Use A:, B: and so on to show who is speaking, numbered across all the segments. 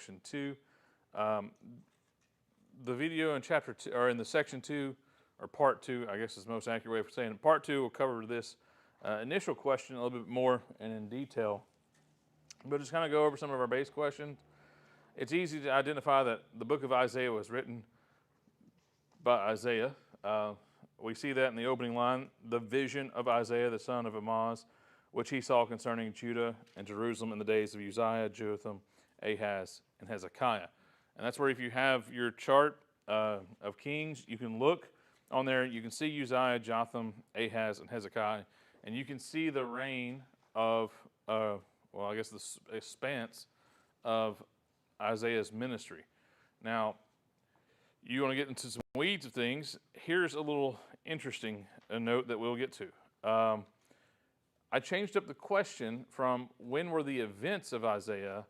A: section 2. Um, the video in chapter 2, or in the section 2, or part 2, I guess is the most accurate way of saying it. Part 2 will cover this initial question a little bit more and in detail. But just kind of go over some of our base questions. It's easy to identify that the book of Isaiah was written by Isaiah. We see that in the opening line, the vision of Isaiah, the son of Amoz, which he saw concerning Judah and Jerusalem in the days of Uzziah, Jotham, Ahaz, and Hezekiah. And that's where if you have your chart of kings, you can look on there, you can see Uzziah, Jotham, Ahaz, and Hezekiah, and you can see the reign of, I guess the expanse of Isaiah's ministry. Now, you want to get into some weeds of things. Here's a little interesting note that we'll get to. I changed up the question from when were the events of Isaiah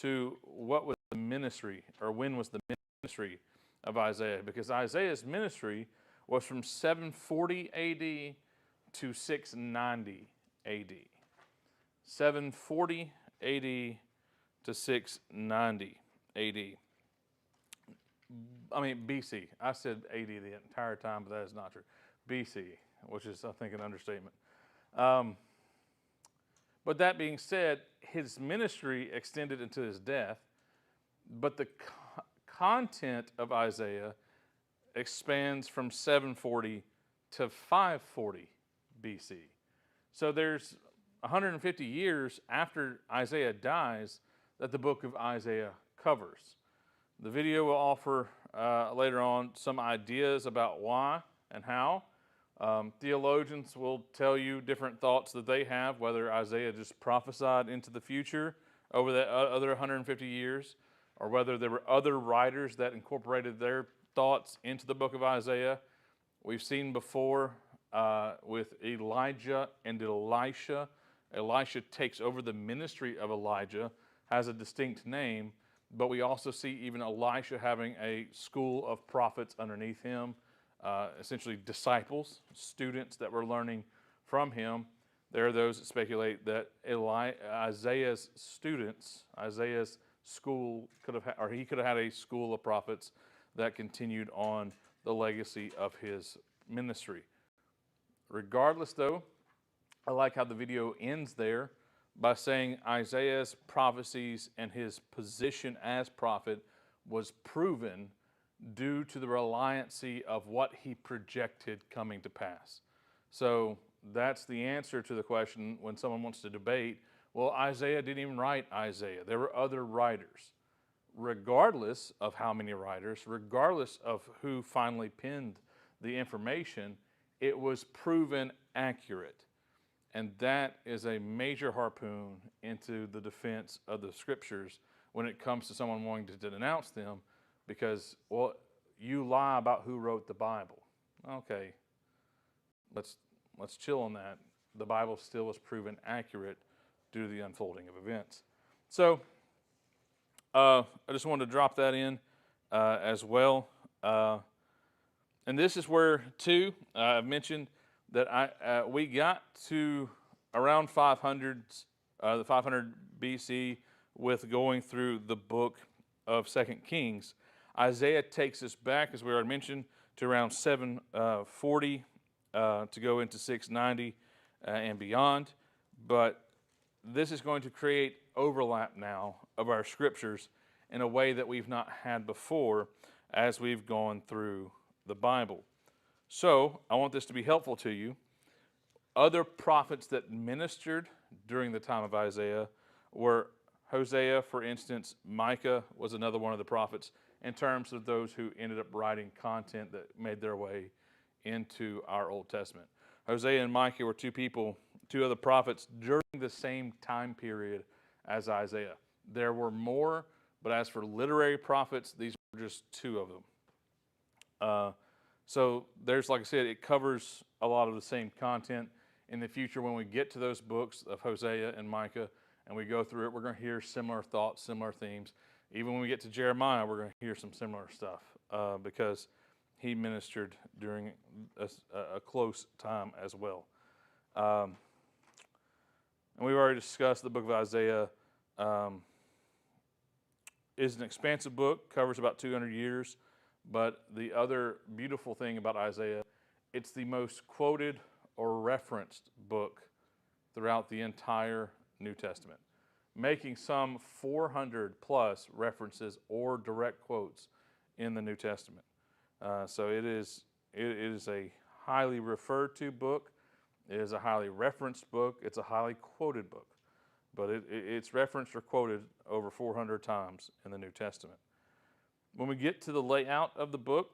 A: to what was the ministry, or when was the ministry of Isaiah? Because Isaiah's ministry was from 740 AD to 690 AD. 740 AD to 690 AD. I mean, BC. I said AD the entire time, but that is not true. BC, which is, I think, an understatement. But that being said, his ministry extended into his death, but the content of Isaiah expands from 740 to 540 BC. So there's 150 years after Isaiah dies that the book of Isaiah covers. The video will offer later on some ideas about why and how. Theologians will tell you different thoughts that they have, whether Isaiah just prophesied into the future over the other 150 years, or whether there were other writers that incorporated their thoughts into the book of Isaiah. We've seen before with Elijah and Elisha. Elisha takes over the ministry of Elijah, has a distinct name, but we also see even Elisha having a school of prophets underneath him, essentially disciples, students that were learning from him. There are those that speculate that Isaiah's students, Isaiah's school he could have had a school of prophets that continued on the legacy of his ministry. Regardless, though, I like how the video ends there by saying Isaiah's prophecies and his position as prophet was proven due to the reliancy of what he projected coming to pass. So that's the answer to the question when someone wants to debate, well, Isaiah didn't even write Isaiah. There were other writers. Regardless of how many writers, regardless of who finally penned the information, it was proven accurate. And that is a major harpoon into the defense of the scriptures when it comes to someone wanting to denounce them because, well, you lie about who wrote the Bible. Okay, let's chill on that. The Bible still was proven accurate due to the unfolding of events. So I just wanted to drop that in as well. And this is where, too, I've mentioned that we got to around 500 BC with going through the book of 2 Kings. Isaiah takes us back, as we already mentioned, to around 740 to go into 690 and beyond. But this is going to create overlap now of our scriptures in a way that we've not had before as we've gone through the Bible. So I want this to be helpful to you. Other prophets that ministered during the time of Isaiah were Hosea, for instance. Micah was another one of the prophets in terms of those who ended up writing content that made their way into our Old Testament. Hosea and Micah were two other prophets during the same time period as Isaiah. There were more, but as for literary prophets, these were just two of them. So there's, like I said, it covers a lot of the same content. In the future, when we get to those books of Hosea and Micah and we go through it, we're going to hear similar thoughts, similar themes. Even when we get to Jeremiah, we're going to hear some similar stuff because he ministered during a close time as well. And we've already discussed the book of Isaiah is an expansive book, covers about 200 years. But the other beautiful thing about Isaiah, it's the most quoted or referenced book throughout the entire New Testament, making some 400 plus references or direct quotes in the New Testament. So it is a highly referred to book. It is a highly referenced book. It's a highly quoted book. But it's referenced or quoted over 400 times in the New Testament. When we get to the layout of the book,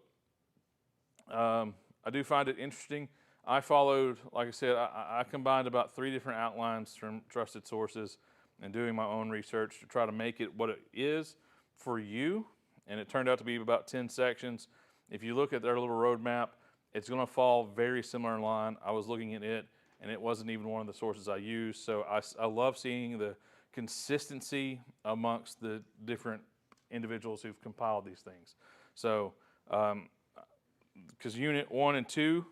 A: I do find it interesting. I followed, like I said, I combined about 3 different outlines from trusted sources and doing my own research to try to make it what it is for you. And it turned out to be about 10 sections. If you look at their little roadmap, it's going to fall very similar in line. I was looking at it, and it wasn't even one of the sources I used. So I love seeing the consistency amongst the different individuals who've compiled these things. So, because Unit 1 and 2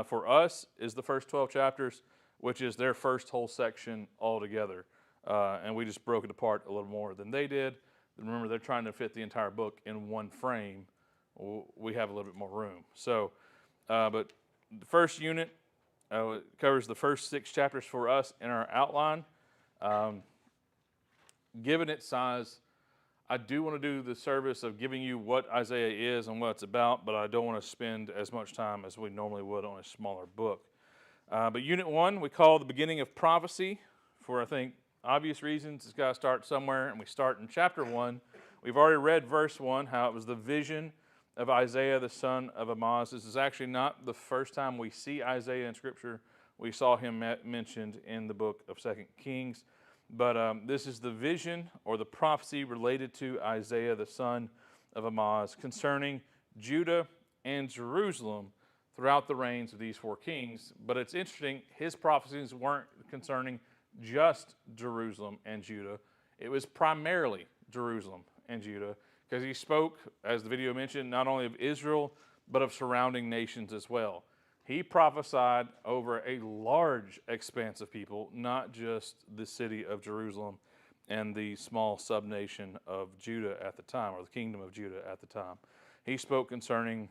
A: for us is the first 12 chapters, which is their first whole section altogether. And we just broke it apart a little more than they did. Remember, they're trying to fit the entire book in one frame. We have a little bit more room. So, but the first unit covers the first 6 chapters for us in our outline. Given its size, I do want to do the service of giving you what Isaiah is and what it's about, but I don't want to spend as much time as we normally would on a smaller book. But Unit 1, we call the beginning of prophecy for, I think, obvious reasons. It's got to start somewhere, and we start in chapter 1. We've already read verse 1, how it was the vision of Isaiah, the son of Amoz. This is actually not the first time we see Isaiah in Scripture. We saw him mentioned in the book of 2 Kings. But this is the vision or the prophecy related to Isaiah, the son of Amoz, concerning Judah and Jerusalem throughout the reigns of these 4 kings. But it's interesting, his prophecies weren't concerning just Jerusalem and Judah. It was primarily Jerusalem and Judah, because he spoke, as the video mentioned, not only of Israel, but of surrounding nations as well. He prophesied over a large expanse of people, not just the city of Jerusalem and the small subnation of Judah at the time, or the kingdom of Judah at the time. He spoke concerning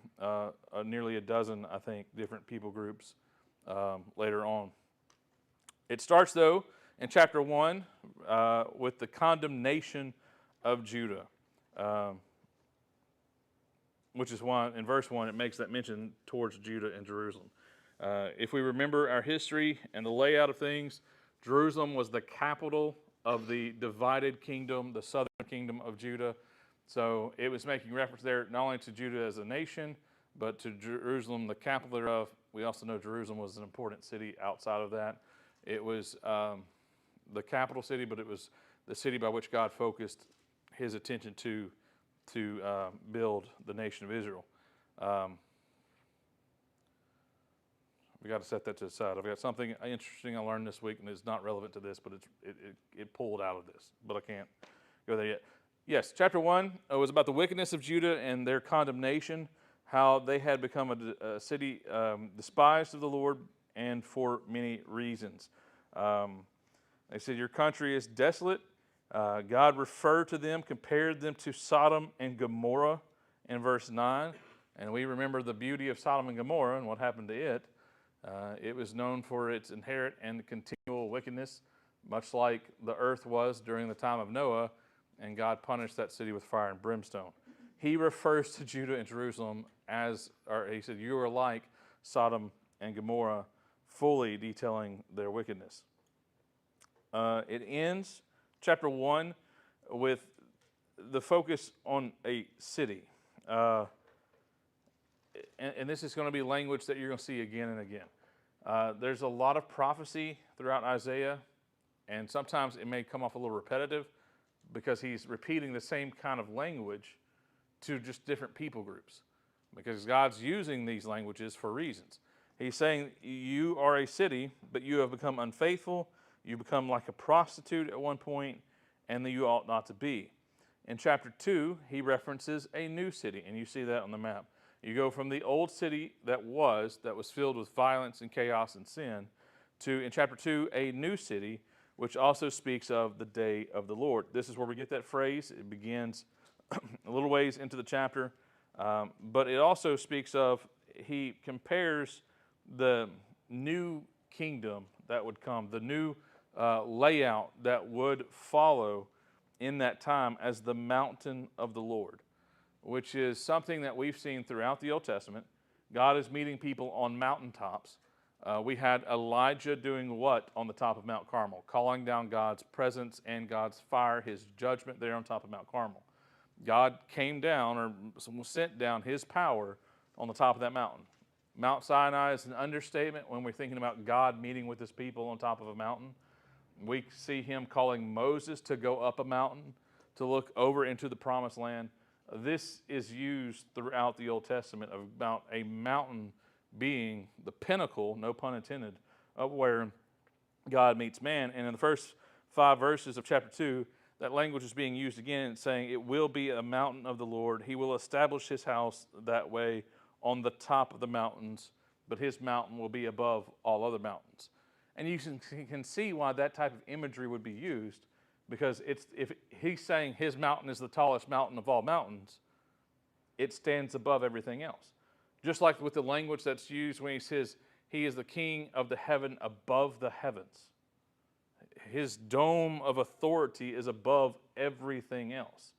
A: nearly a dozen, I think, different people groups later on. It starts, though, in chapter 1 with the condemnation of Judah, which is why in verse 1 it makes that mention towards Judah and Jerusalem. If we remember our history and the layout of things, Jerusalem was the capital of the divided kingdom, the southern kingdom of Judah. So it was making reference there not only to Judah as a nation, but to Jerusalem, the capital thereof. We also know Jerusalem was an important city outside of that. It was the capital city, but it was the city by which God focused his attention to build the nation of Israel. We got to set that to the side. I've got something interesting I learned this week, and it's not relevant to this, but it pulled out of this, but I can't go there yet. Yes, chapter 1 was about the wickedness of Judah and their condemnation, how they had become a city despised of the Lord, and for many reasons. They said, your country is desolate. God referred to them, compared them to Sodom and Gomorrah in verse 9. And we remember the beauty of Sodom and Gomorrah and what happened to it. It was known for its inherent and continual wickedness, much like the earth was during the time of Noah, and God punished that city with fire and brimstone. He refers to Judah and Jerusalem as, or he said, you are like Sodom and Gomorrah, fully detailing their wickedness. It ends chapter 1 with the focus on a city. And this is going to be language that you're going to see again and again. There's a lot of prophecy throughout Isaiah, and sometimes it may come off a little repetitive because he's repeating the same kind of language to just different people groups, because God's using these languages for reasons. He's saying, you are a city, but you have become unfaithful. You become like a prostitute at one point, and that you ought not to be. In chapter 2, he references a new city, and you see that on the map. You go from the old city that was filled with violence and chaos and sin, to, in chapter 2, a new city which also speaks of the day of the Lord. This is where we get that phrase. It begins a little ways into the chapter, but it also speaks of, he compares the new kingdom that would come, the new layout that would follow in that time as the mountain of the Lord, which is something that we've seen throughout the Old Testament. God is meeting people on mountaintops. We had Elijah doing what on the top of Mount Carmel? Calling down God's presence and God's fire, his judgment there on top of Mount Carmel. God came down, or sent down his power on the top of that mountain. Mount Sinai is an understatement when we're thinking about God meeting with his people on top of a mountain. We see him calling Moses to go up a mountain to look over into the promised land. This is used throughout the Old Testament about a mountain being the pinnacle, no pun intended, of where God meets man. And in the first 5 verses of chapter 2, that language is being used again, saying, it will be a mountain of the Lord. He will establish his house that way on the top of the mountains, but his mountain will be above all other mountains. And you can see why that type of imagery would be used, because if he's saying his mountain is the tallest mountain of all mountains, it stands above everything else. Just like with the language that's used when he says he is the king of the heaven above the heavens. His dome of authority is above everything else.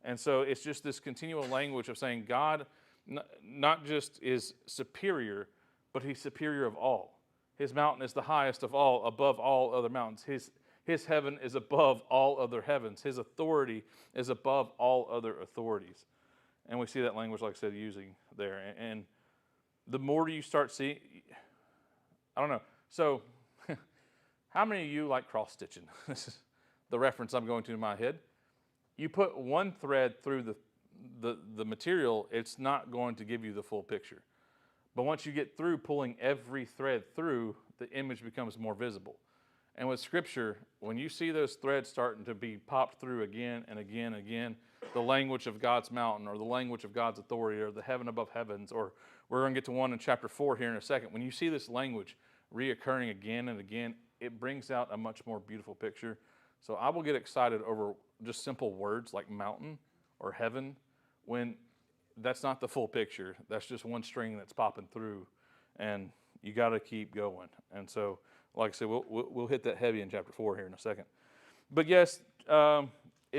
A: And so it's just this continual language of saying God not just is superior, but he's superior of all. His mountain is the highest of all, above all other mountains. His heaven is above all other heavens. His authority is above all other authorities. And we see that language, like I said, using there. And the more you start seeing, I don't know. So how many of you like cross-stitching? This is the reference I'm going to in my head. You put one thread through the material, it's not going to give you the full picture. But once you get through pulling every thread through, the image becomes more visible. And with Scripture, when you see those threads starting to be popped through again and again and again, the language of God's mountain, or the language of God's authority, or the heaven above heavens, or we're going to get to one in chapter 4 here in a second. When you see this language reoccurring again and again, it brings out a much more beautiful picture. So I will get excited over just simple words like mountain or heaven when that's not the full picture. That's just one string that's popping through, and you got to keep going. And so, like I said, we'll hit that heavy in chapter 4 here in a second. But yes, it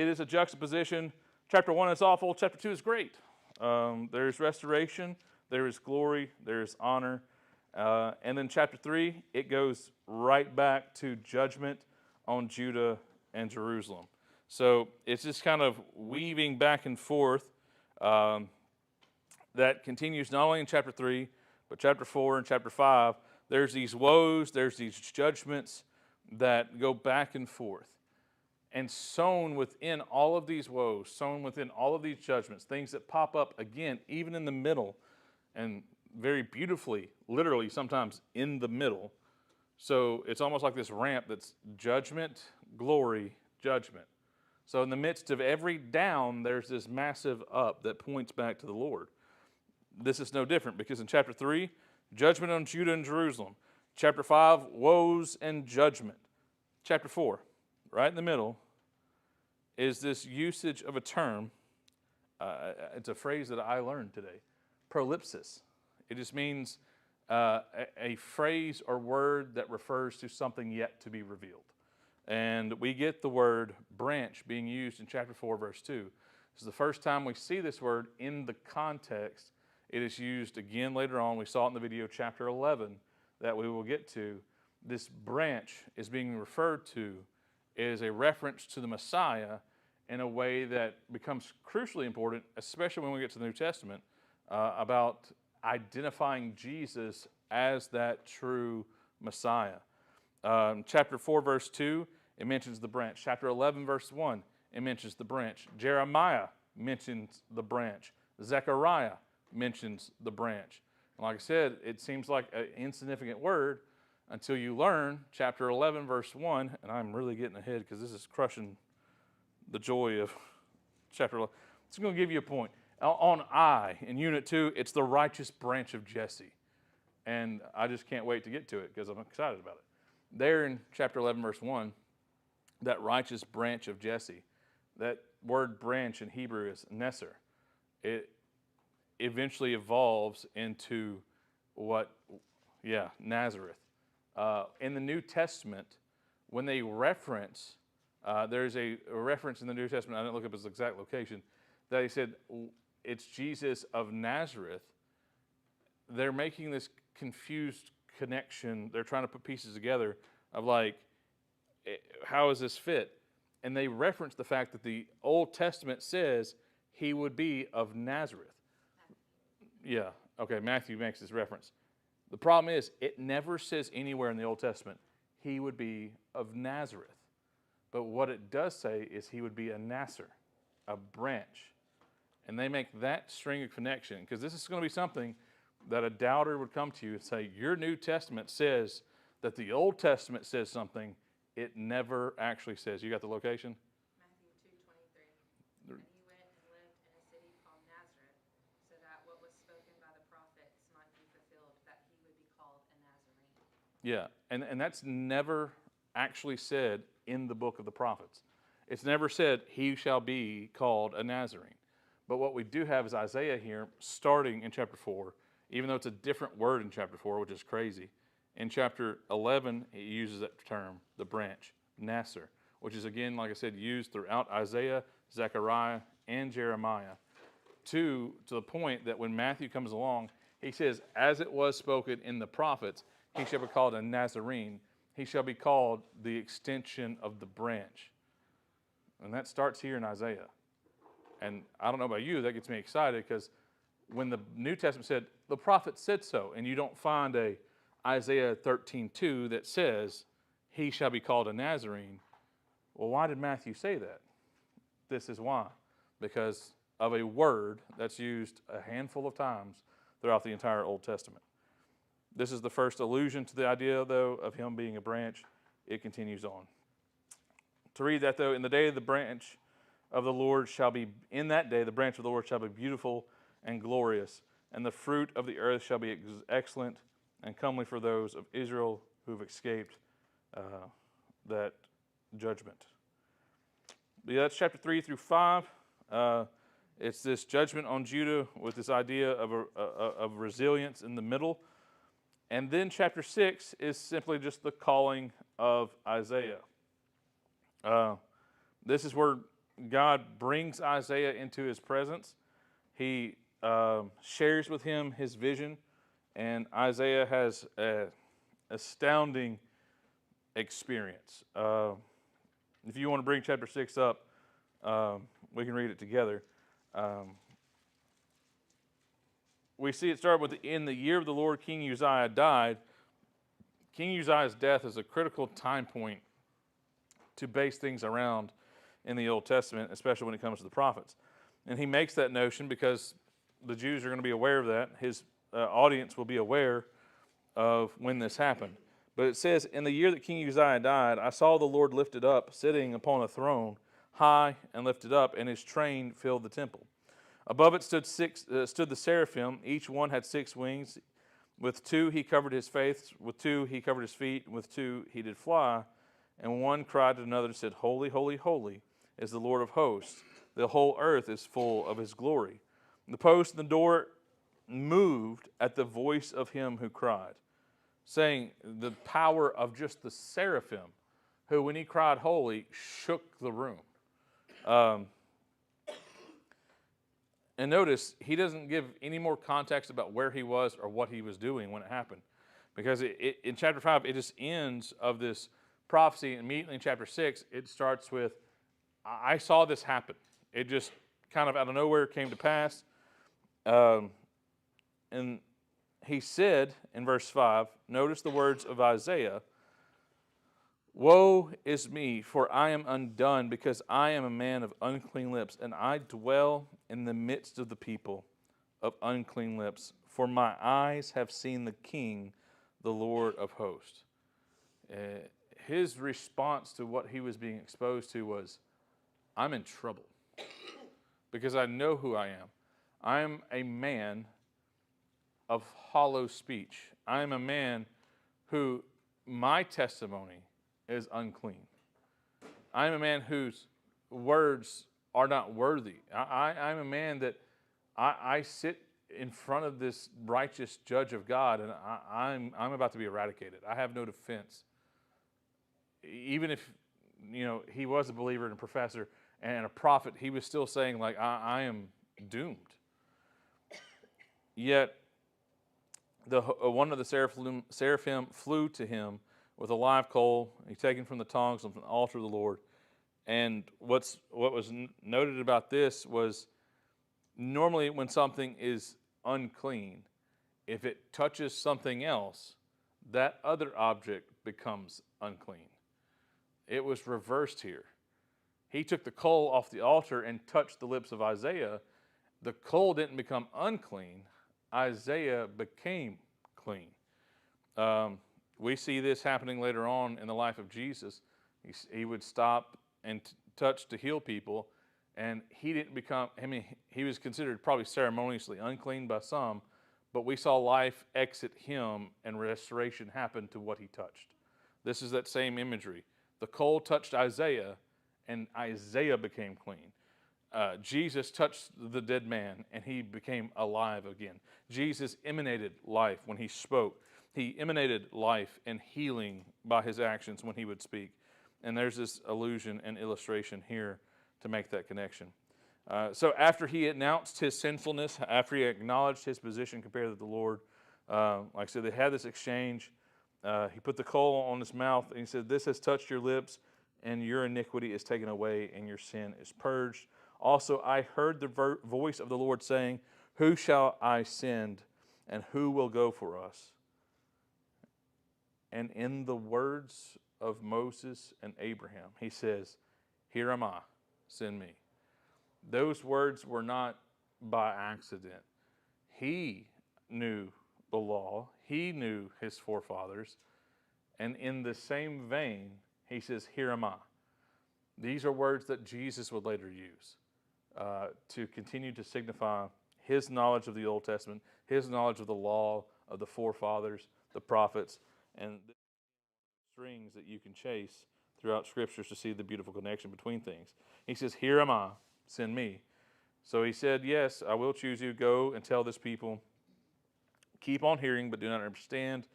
A: is a juxtaposition. Chapter 1 is awful. Chapter 2 is great. There's restoration. There is glory. There is honor. And then chapter 3, it goes right back to judgment on Judah and Jerusalem. So it's just kind of weaving back and forth. That continues not only in chapter 3, but chapter 4 and chapter 5. There's these woes, there's these judgments that go back and forth. And sown within all of these woes, sown within all of these judgments, things that pop up again, even in the middle, and very beautifully, literally sometimes in the middle. So it's almost like this ramp that's judgment, glory, judgment. So in the midst of every down, there's this massive up that points back to the Lord. This is no different, because in chapter 3, judgment on Judah and Jerusalem. Chapter 5, woes and judgment. Chapter 4, right in the middle, is this usage of a term. It's a phrase that I learned today, prolipsis. It just means a phrase or word that refers to something yet to be revealed. And we get the word branch being used in chapter 4, verse 2. This is the first time we see this word in the context. It is used again later on. We saw it in the video chapter 11 that we will get to. This branch is being referred to as a reference to the Messiah in a way that becomes crucially important, especially when we get to the New Testament, about identifying Jesus as that true Messiah. Chapter 4, verse 2, it mentions the branch. Chapter 11, verse 1, it mentions the branch. Jeremiah mentions the branch. Zechariah mentions the branch. And like I said, it seems like an insignificant word until you learn chapter 11, verse 1, and I'm really getting ahead because this is crushing the joy of chapter 11. It's going to give you a point. On I, in Unit 2, it's the righteous branch of Jesse. And I just can't wait to get to it because I'm excited about it. There in chapter 11, verse 1, that righteous branch of Jesse. That word branch in Hebrew is Nesser. It eventually evolves into Nazareth. In the New Testament, when they reference, there's a reference in the New Testament, I didn't look up his exact location, that he said it's Jesus of Nazareth. They're making this confused connection. They're trying to put pieces together of like, how does this fit? And they reference the fact that the Old Testament says he would be of Nazareth. Yeah, okay, Matthew makes this reference. The problem is, it never says anywhere in the Old Testament he would be of Nazareth. But what it does say is he would be a Nasser, a branch. And they make that string of connection, because this is going to be something that a doubter would come to you and say, your New Testament says that the Old Testament says something. It never actually says. You got the location?
B: Matthew 2:23. And he went and lived in a city called Nazareth, so that what was spoken by the prophets might be fulfilled, that he would be called a Nazarene.
A: Yeah, and that's never actually said in the book of the prophets. It's never said he shall be called a Nazarene. But what we do have is Isaiah here, starting in chapter 4, even though it's a different word in chapter 4, which is crazy. In chapter 11, he uses that term, the branch, Nasser, which is, again, like I said, used throughout Isaiah, Zechariah, and Jeremiah, to the point that when Matthew comes along, he says, as it was spoken in the prophets, he shall be called a Nazarene. He shall be called the extension of the branch. And that starts here in Isaiah. And I don't know about you, that gets me excited, because when the New Testament said, the prophet said so, and you don't find a Isaiah 13:2 that says, he shall be called a Nazarene. Well, why did Matthew say that? This is why. Because of a word that's used a handful of times throughout the entire Old Testament. This is the first allusion to the idea, though, of him being a branch. It continues on. To read that, though, in the day of the branch of the Lord shall be, in that day the branch of the Lord shall be beautiful and glorious, and the fruit of the earth shall be excellent and comely for those of Israel who have escaped that judgment. But yeah, that's chapter 3 through 5. It's this judgment on Judah with this idea of resilience in the middle. And then chapter 6 is simply just the calling of Isaiah. This is where God brings Isaiah into his presence. He shares with him his vision. And Isaiah has an astounding experience. If you want to bring chapter 6 up, we can read it together. We see it start with, in the year of the Lord, King Uzziah died. King Uzziah's death is a critical time point to base things around in the Old Testament, especially when it comes to the prophets. And he makes that notion because the Jews are going to be aware of that. His audience will be aware of when this happened. But it says, in the year that King Uzziah died, I saw the Lord lifted up, sitting upon a throne, high and lifted up, and his train filled the temple. Above it stood the seraphim. Each one had 6 wings. With 2 he covered his face, with 2 he covered his feet, and with 2 he did fly. And one cried to another and said, Holy, holy, holy is the Lord of hosts. The whole earth is full of his glory. And the post and the door moved at the voice of him who cried, saying the power of just the seraphim, who when he cried holy, shook the room. And notice, he doesn't give any more context about where he was or what he was doing when it happened. Because in chapter 5, it just ends of this prophecy. Immediately in chapter 6, it starts with, I saw this happen. It just kind of out of nowhere came to pass. And he said in verse 5, notice the words of Isaiah, Woe is me, for I am undone, because I am a man of unclean lips, and I dwell in the midst of the people of unclean lips. For my eyes have seen the King, the Lord of hosts. His response to what he was being exposed to was, I'm in trouble, because I know who I am. I'm a man of hollow speech. I'm a man who, my testimony is unclean. I am a man whose words are not worthy. I'm a man that I sit in front of this righteous judge of God, and I'm about to be eradicated. I have no defense. Even if, he was a believer and a professor and a prophet, he was still saying, like, I am doomed. Yet, one of the seraphim flew to him with a live coal, he taken from the tongs of the altar of the Lord. And what was noted about this was, normally when something is unclean, if it touches something else, that other object becomes unclean. It was reversed here. He took the coal off the altar and touched the lips of Isaiah. The coal didn't become unclean. Isaiah became clean. We see this happening later on in the life of Jesus. He would stop and touch to heal people, and he didn't become, he was considered probably ceremoniously unclean by some, but we saw life exit him and restoration happen to what he touched. This is that same imagery. The coal touched Isaiah, and Isaiah became clean. Jesus touched the dead man, and he became alive again. Jesus emanated life when he spoke. He emanated life and healing by his actions when he would speak. And there's this allusion and illustration here to make that connection. So after he announced his sinfulness, after he acknowledged his position compared to the Lord, like I said, they had this exchange. He put the coal on his mouth, and he said, "This has touched your lips, and your iniquity is taken away, and your sin is purged. Also, I heard the voice of the Lord saying, 'Who shall I send, and who will go for us?' And in the words of Moses and Abraham, he says, 'Here am I, send me.'" Those words were not by accident. He knew the law. He knew his forefathers. And in the same vein, he says, "Here am I." These are words that Jesus would later use to continue to signify his knowledge of the Old Testament, his knowledge of the law of the forefathers, the prophets, and the strings that you can chase throughout scriptures to see the beautiful connection between things. He says, "Here am I, send me." So he said, "Yes, I will choose you. Go and tell this people, keep on hearing, but do not understand."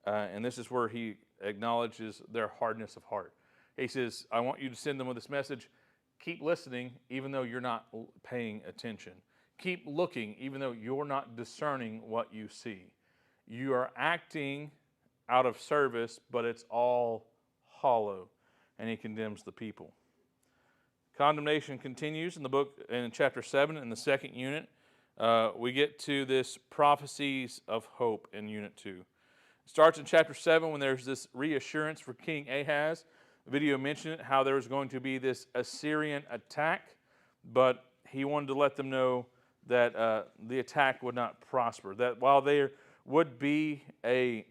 A: And this is where he acknowledges their hardness of heart. He says, "I want you to send them with this message. Keep listening, even though you're not paying attention. Keep looking, even though you're not discerning what you see. You are acting out of service, but it's all hollow." And he condemns the people. Condemnation continues in the book, in chapter 7, in the second unit. We get to this prophecies of hope in unit 2. It starts in chapter 7 when there's this reassurance for King Ahaz. The video mentioned it, how there was going to be this Assyrian attack, but he wanted to let them know that the attack would not prosper. That while there would be a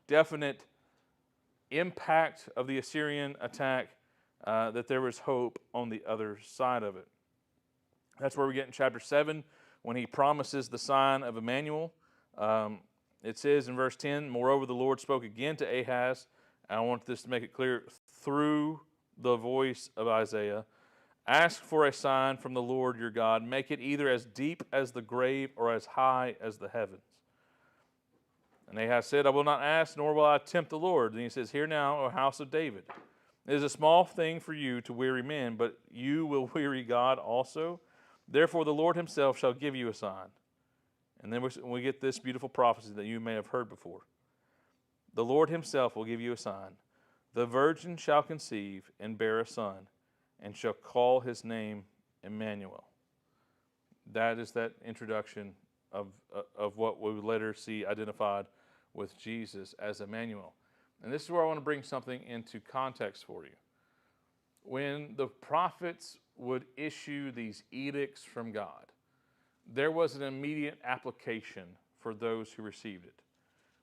A: definite impact of the Assyrian attack, that there was hope on the other side of it. That's where we get in chapter 7 when he promises the sign of Emmanuel. It says in verse 10, "Moreover, the Lord spoke again to Ahaz," and I want this to make it clear, through the voice of Isaiah, "Ask for a sign from the Lord your God. Make it either as deep as the grave or as high as the heavens." And Ahaz said, "I will not ask, nor will I tempt the Lord." And he says, "Hear now, O house of David. It is a small thing for you to weary men, but you will weary God also. Therefore the Lord himself shall give you a sign." And then we get this beautiful prophecy that you may have heard before. "The Lord himself will give you a sign. The virgin shall conceive and bear a son, and shall call his name Emmanuel." That is that introduction of what we would later see identified with Jesus as Emmanuel. And this is where I want to bring something into context for you. When the prophets would issue these edicts from God, there was an immediate application for those who received it.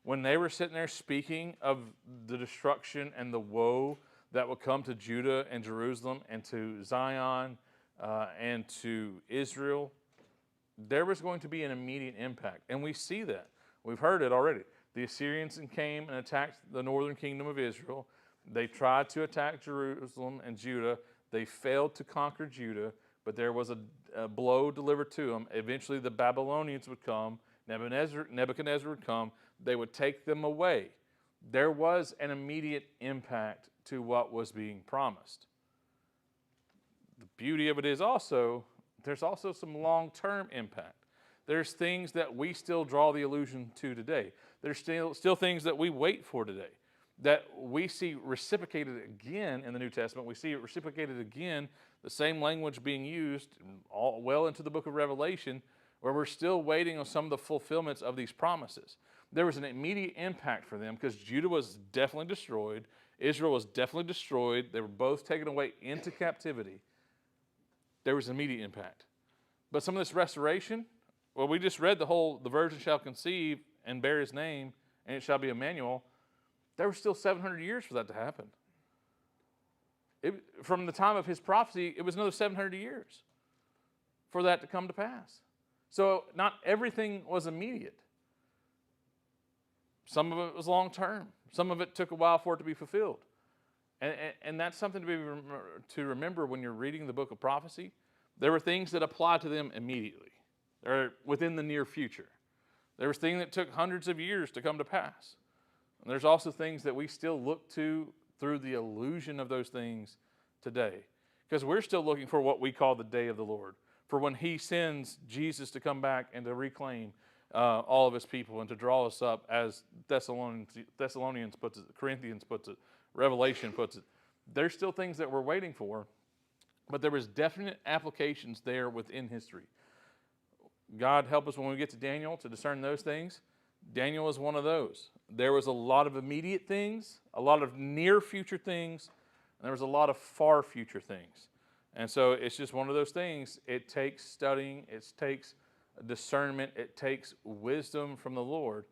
A: When they were sitting there speaking of the destruction and the woe that would come to Judah and Jerusalem and to Zion and to Israel, there was going to be an immediate impact. And we see that. We've heard it already. The Assyrians came and attacked the northern kingdom of Israel. They tried to attack Jerusalem and Judah. They failed to conquer Judah, but there was a blow delivered to them. Eventually, the Babylonians would come. Nebuchadnezzar would come. They would take them away. There was an immediate impact to what was being promised. The beauty of it is also, there's also some long-term impact. There's things that we still draw the illusion to today. There's still things that we wait for today, that we see reciprocated again in the New Testament. We see it reciprocated again, the same language being used all well into the book of Revelation, where we're still waiting on some of the fulfillments of these promises. There was an immediate impact for them because Judah was definitely destroyed. Israel was definitely destroyed. They were both taken away into captivity. There was immediate impact. But some of this restoration, well, we just read the virgin shall conceive and bear his name, and it shall be Emmanuel. There was still 700 years for that to happen. From the time of his prophecy, it was another 700 years for that to come to pass. So not everything was immediate. Some of it was long term. Some of it took a while for it to be fulfilled. And that's something to remember when you're reading the book of prophecy. There were things that applied to them immediately, or within the near future. There was things that took hundreds of years to come to pass. And there's also things that we still look to through the illusion of those things today. Because we're still looking for what we call the day of the Lord, for when he sends Jesus to come back and to reclaim all of his people and to draw us up, as Thessalonians puts it, Corinthians puts it, Revelation puts it. There's still things that we're waiting for, but there was definite applications there within history. God help us when we get to Daniel to discern those things. Daniel is one of those. There was a lot of immediate things, a lot of near future things, and there was a lot of far future things. And so it's just one of those things. It takes studying, it takes discernment, it takes wisdom from the Lord.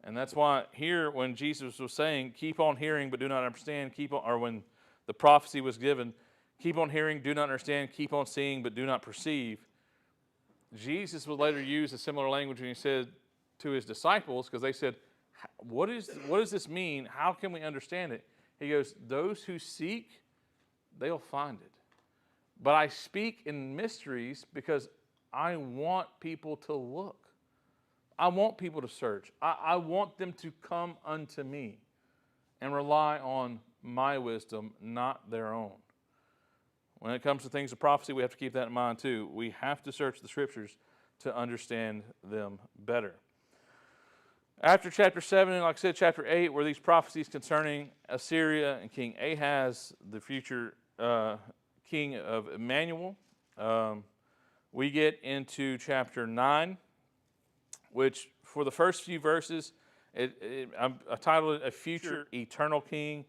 A: And that's why here when Jesus was saying, keep on hearing but do not understand, or when the prophecy was given, keep on hearing, do not understand, keep on seeing but do not perceive, Jesus would later use a similar language when he said to his disciples, because they said, what does this mean? How can we understand it? He goes, those who seek, they'll find it. But I speak in mysteries because I want people to look. I want people to search. I want them to come unto me and rely on my wisdom, not their own. When it comes to things of prophecy, we have to keep that in mind too. We have to search the scriptures to understand them better. After chapter 7, and like I said, chapter 8, were these prophecies concerning Assyria and King Ahaz, the future king of Emmanuel. We get into chapter 9, which for the first few verses, I titled it A Future Eternal King.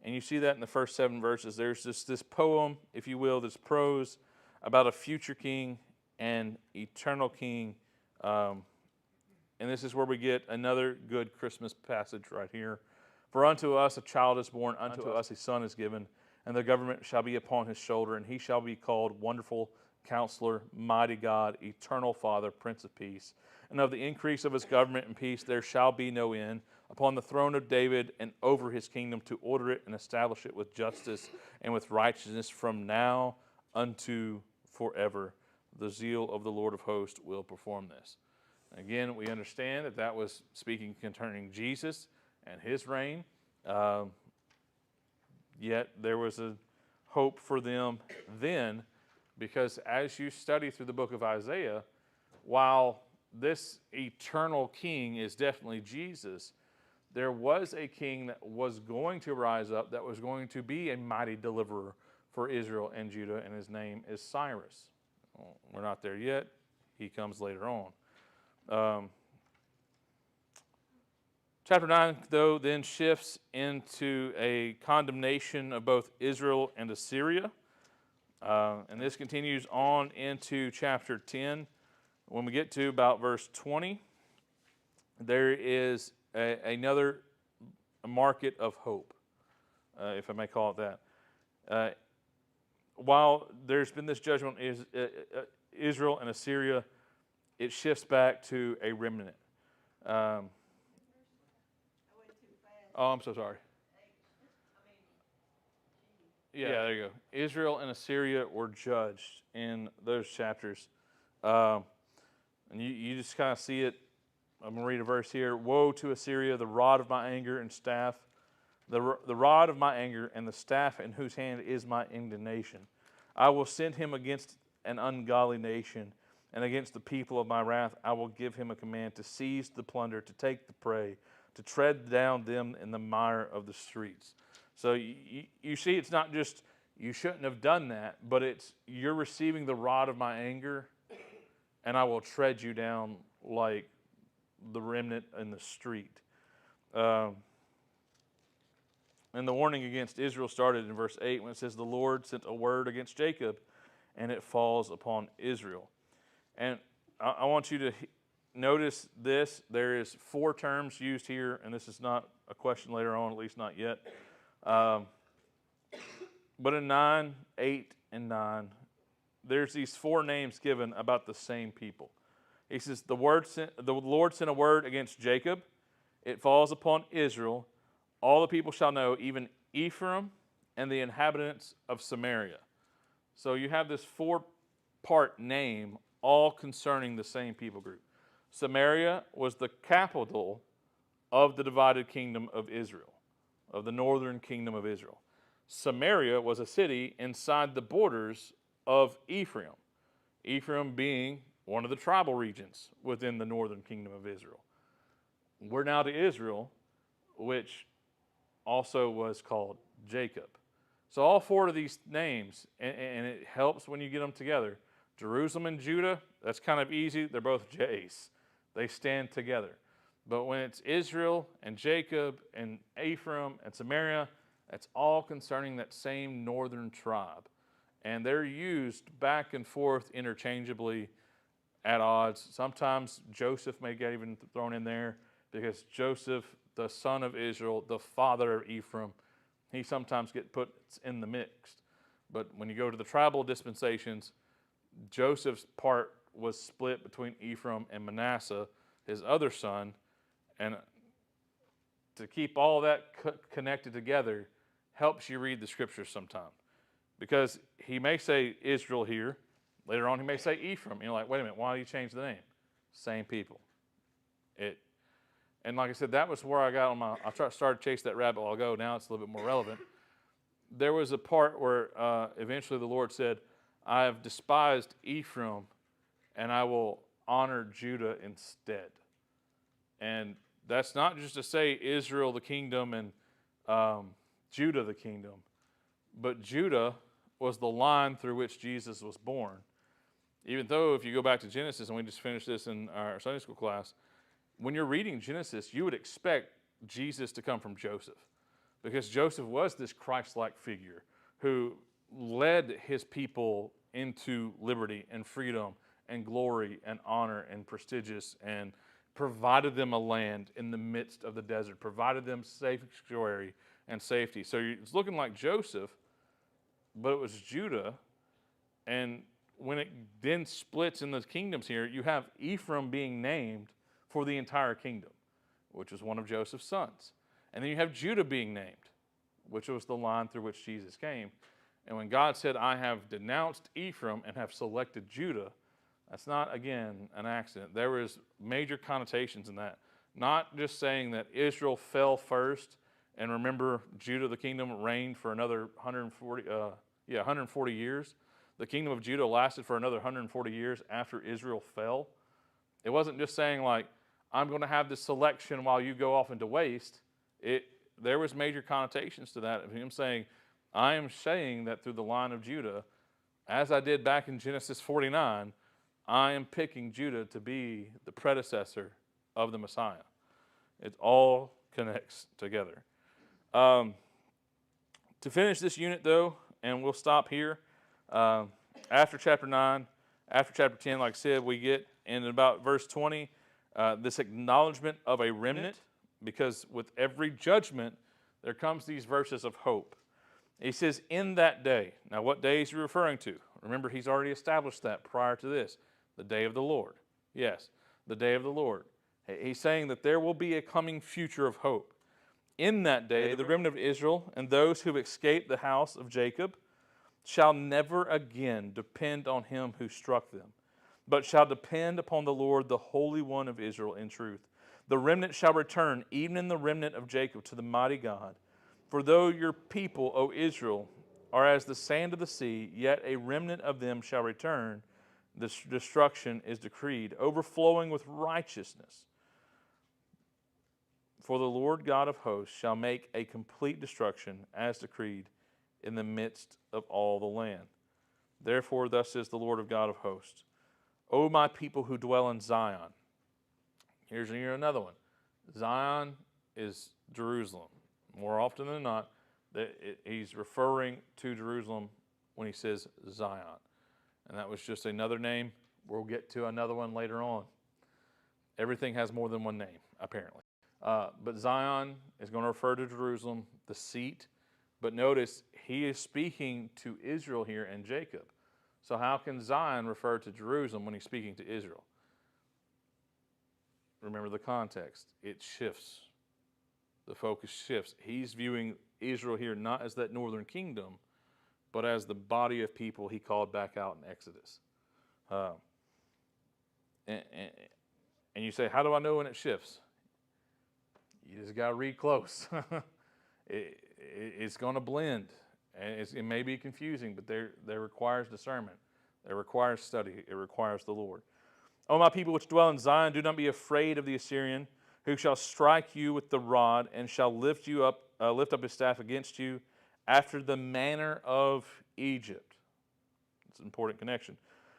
A: And you see that in the first 7 verses. There's just this poem, if you will, this prose about a future king and eternal king. And this is where we get another good Christmas passage right here. For unto us a child is born, unto us a son is given, and the government shall be upon his shoulder, and he shall be called Wonderful Counselor, Mighty God, Eternal Father, Prince of Peace. And of the increase of his government and peace there shall be no end, upon the throne of David and over his kingdom, to order it and establish it with justice and with righteousness from now unto forever. The zeal of the Lord of hosts will perform this. Again, we understand that that was speaking concerning Jesus and his reign. Yet there was a hope for them then, because as you study through the book of Isaiah, while this eternal king is definitely Jesus, there was a king that was going to rise up, that was going to be a mighty deliverer for Israel and Judah, and his name is Cyrus. Well, we're not there yet. He comes later on. Chapter 9, though, then shifts into a condemnation of both Israel and Assyria. And this continues on into chapter 10. When we get to about verse 20, there is another market of hope, if I may call it that. While there's been this judgment is Israel and Assyria, it shifts back to a remnant. Oh, I'm so sorry. Yeah, there you go. Israel and Assyria were judged in those chapters. And you just kind of see it. I'm going to read a verse here. Woe to Assyria, the rod of my anger and staff, the rod of my anger and the staff in whose hand is my indignation. I will send him against an ungodly nation, and against the people of my wrath I will give him a command to seize the plunder, to take the prey, to tread down them in the mire of the streets. So you see, it's not just you shouldn't have done that, but it's you're receiving the rod of my anger, and I will tread you down like the remnant in the street. And the warning against Israel started in verse 8 when it says, the Lord sent a word against Jacob, and it falls upon Israel. And I want you to notice this. There is 4 terms used here, and this is not a question later on, at least not yet. But in 9, 8, and 9, there's these 4 names given about the same people. He says, the Lord sent a word against Jacob. It falls upon Israel. All the people shall know, even Ephraim and the inhabitants of Samaria. So you have this 4-part name, all concerning the same people group. Samaria was the capital of the divided kingdom of Israel, of the northern kingdom of Israel. Samaria was a city inside the borders of Ephraim. Ephraim being one of the tribal regions within the northern kingdom of Israel. We're now to Israel, which also was called Jacob. So all 4 of these names, and it helps when you get them together. Jerusalem and Judah, that's kind of easy. They're both J's. They stand together. But when it's Israel and Jacob and Ephraim and Samaria, that's all concerning that same northern tribe. And they're used back and forth interchangeably at odds. Sometimes Joseph may get even thrown in there because Joseph, the son of Israel, the father of Ephraim, he sometimes gets put in the mix. But when you go to the tribal dispensations, Joseph's part was split between Ephraim and Manasseh, his other son. And to keep all that connected together helps you read the scriptures sometime. Because he may say Israel here. Later on, he may say Ephraim. You're like, wait a minute, why do you change the name? Same people. And like I said, that was where I got on my, started to chase that rabbit while ago. Now it's a little bit more relevant. There was a part where eventually the Lord said, I have despised Ephraim, and I will honor Judah instead. And that's not just to say Israel the kingdom and Judah the kingdom, but Judah was the line through which Jesus was born. Even though if you go back to Genesis, and we just finished this in our Sunday school class, when you're reading Genesis, you would expect Jesus to come from Joseph, because Joseph was this Christ-like figure who led his people into liberty and freedom and glory and honor and prestigious, and provided them a land in the midst of the desert, provided them sanctuary and safety. So it's looking like Joseph, but it was Judah. And when it then splits in the kingdoms here, you have Ephraim being named for the entire kingdom, which was one of Joseph's sons. And then you have Judah being named, which was the line through which Jesus came. And when God said, I have denounced Ephraim and have selected Judah, that's not, again, an accident. There was major connotations in that. Not just saying that Israel fell first, and remember, Judah, the kingdom, reigned for another 140 years. The kingdom of Judah lasted for another 140 years after Israel fell. It wasn't just saying, like, I'm going to have this selection while you go off into waste. There was major connotations to that of him saying, I am saying that through the line of Judah, as I did back in Genesis 49, I am picking Judah to be the predecessor of the Messiah. It all connects together. To finish this unit, though, and we'll stop here, after chapter 9, after chapter 10, like I said, we get in about verse 20, this acknowledgement of a remnant, because with every judgment, there comes these verses of hope. He says, in that day. Now, what day is he referring to? Remember, he's already established that prior to this. The day of the Lord. Yes, the day of the Lord. He's saying that there will be a coming future of hope. In that day, the remnant of Israel and those who escaped the house of Jacob shall never again depend on him who struck them, but shall depend upon the Lord, the Holy One of Israel, in truth. The remnant shall return, even in the remnant of Jacob, to the mighty God. For though your people, O Israel, are as the sand of the sea, yet a remnant of them shall return. The destruction is decreed, overflowing with righteousness. For the Lord God of hosts shall make a complete destruction, as decreed, in the midst of all the land. Therefore, thus says the Lord of God of hosts, O my people who dwell in Zion. Here's another one. Zion is Jerusalem. More often than not, he's referring to Jerusalem when he says Zion. And that was just another name. We'll get to another one later on. Everything has more than one name, apparently. But Zion is going to refer to Jerusalem, the seat. But notice, he is speaking to Israel here and Jacob. So how can Zion refer to Jerusalem when he's speaking to Israel? Remember the context. It shifts. The focus shifts. He's viewing Israel here not as that northern kingdom, but as the body of people he called back out in Exodus. And you say, how do I know when it shifts? You just got to read close. It's going to blend. And it may be confusing, but there requires discernment. It requires study. It requires the Lord. O my people which dwell in Zion, do not be afraid of the Assyrian, who shall strike you with the rod, and shall lift up his staff against you, after the manner of Egypt. It's an important connection.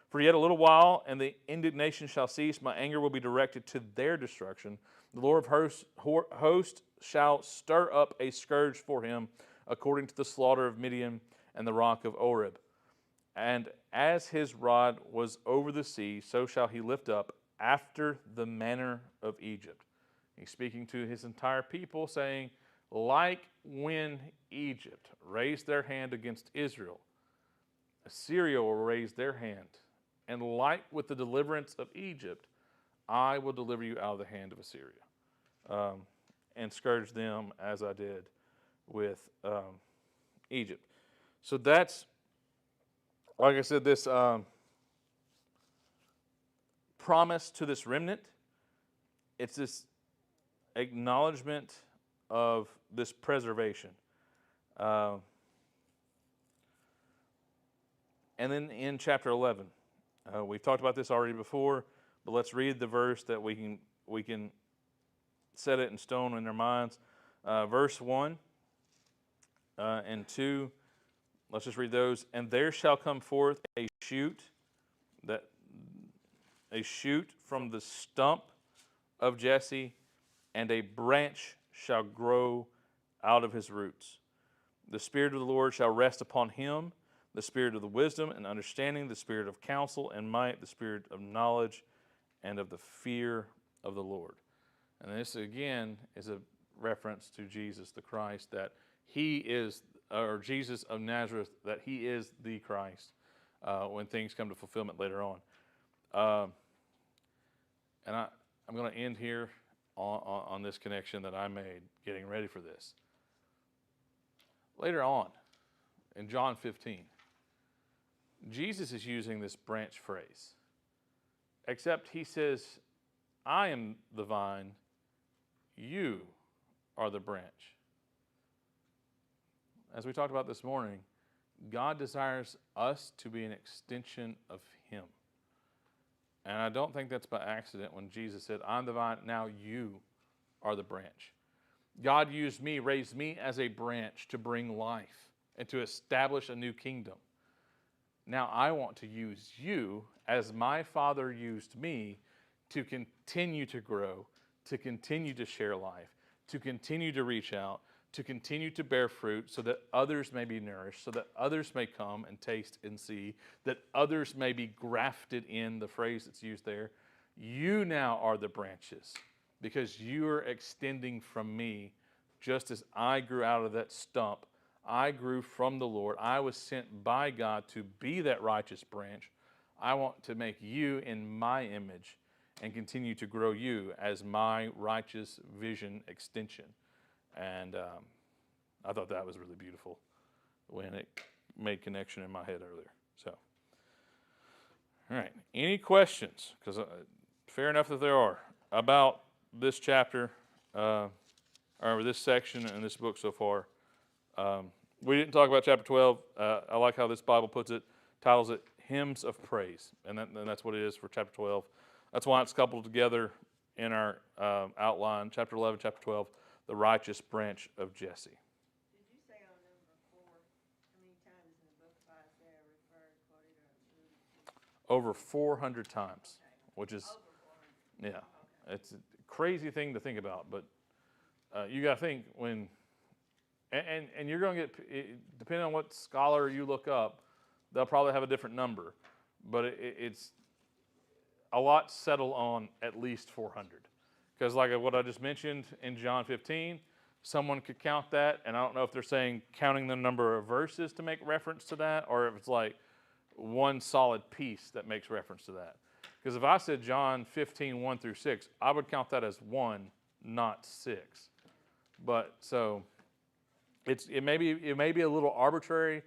A: For yet a little while, and the indignation shall cease. My anger will be directed to their destruction. The Lord of hosts shall stir up a scourge for him, according to the slaughter of Midian and the rock of Oreb. And as his rod was over the sea, so shall he lift up after the manner of Egypt. He's speaking to his entire people, saying, like when Egypt raised their hand against Israel, Assyria will raise their hand. And like with the deliverance of Egypt, I will deliver you out of the hand of Assyria, and scourge them as I did with Egypt. So that's, like I said, this promise to this remnant. It's this acknowledgement of this preservation. And then in chapter 11, we've talked about this already before, but let's read the verse that we can set it in stone in our minds. Verse 1 and 2, let's just read those. And there shall come forth a shoot from the stump of Jesse, and a branch shall grow out of his roots. The Spirit of the Lord shall rest upon him, the Spirit of the wisdom and understanding, the Spirit of counsel and might, the Spirit of knowledge and of the fear of the Lord. And this again is a reference to Jesus the Christ, that he is, or Jesus of Nazareth, that he is the Christ when things come to fulfillment later on. And I'm going to end here on this connection that I made getting ready for this. Later on, in John 15, Jesus is using this branch phrase, except he says, I am the vine, you are the branch. As we talked about this morning, God desires us to be an extension of him. And I don't think that's by accident when Jesus said, I'm the vine, now you are the branch. God used me, raised me as a branch to bring life and to establish a new kingdom. Now I want to use you as my Father used me to continue to grow, to continue to share life, to continue to reach out, to continue to bear fruit so that others may be nourished, so that others may come and taste and see, that others may be grafted in, the phrase that's used there. You now are the branches because you are extending from me just as I grew out of that stump. I grew from the Lord. I was sent by God to be that righteous branch. I want to make you in my image and continue to grow you as my righteous vision extension. And I thought that was really beautiful when it made connection in my head earlier. So, all right. Any questions? Because fair enough that there are about this chapter or this section in this book so far. We didn't talk about chapter 12. I like how this Bible puts it, titles it Hymns of Praise. And that's what it is for chapter 12. That's why it's coupled together in our outline, chapter 11, chapter 12, the righteous branch of Jesse.
C: Did you say on number 4, how many times in the book of Isaiah referred, quoted, or alluded to?
A: Over 400 times, which is,
C: Over 400.
A: yeah, it's a crazy thing to think about. But you got to think when, and you're going to get, depending on what scholar you look up, they'll probably have a different number. But it's a lot settle on at least 400. Because like what I just mentioned in John 15, someone could count that, and I don't know if they're saying counting the number of verses to make reference to that, or if it's like one solid piece that makes reference to that. Because if I said John 15, 1 through 6, I would count that as 1, not 6. But so it may be a little arbitrary,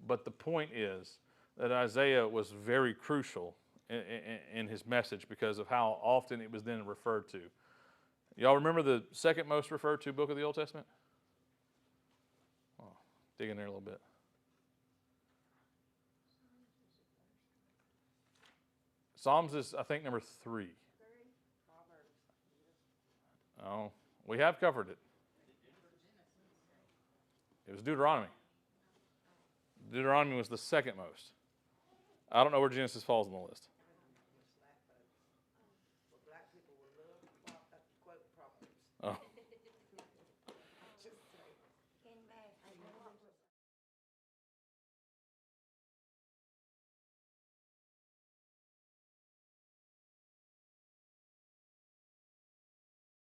A: but the point is that Isaiah was very crucial in his message because of how often it was then referred to. Y'all remember the second most referred to book of the Old Testament? Oh, dig in there a little bit. Psalms is, I think, number 3. Oh, we have covered it. It was Deuteronomy. Deuteronomy was the second most. I don't know where Genesis falls on the list.